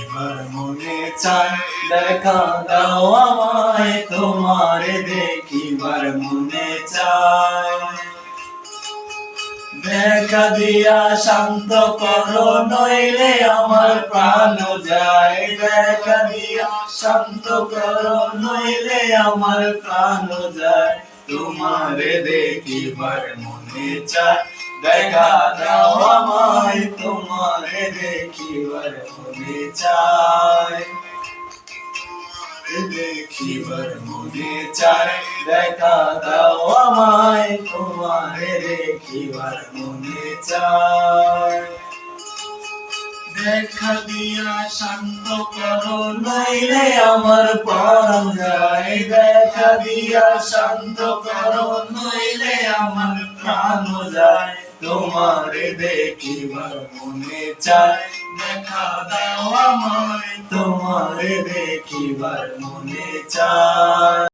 এবার মনে চায় দেখা দাও আমায়, তোমারে দেখিবার মনে চায়। দেখা দিয়া শান্ত করো নইলে আমার প্রাণ যায়। দেখা দিয়া শান্ত করো নইলে আমার প্রাণ যায়। তোমারে দেখিবার মনে চায় দেখা দাও আমায়, তোমারে দেখিবার মনে চায়। দেখিবার মনে চায় দেখা দাও আমায়, তোমারে দেখিবার মনে চায়। দেখা দিয়া শান্ত করো নইলে আমার প্রাণ যায়। দেখা দিয়া শান্ত করো নইলে আমার প্রাণ যায়। তোমারে দেখিবার মনে চায় দেখা দাও আমায়, তোমারে দেখিবার মনে চায়।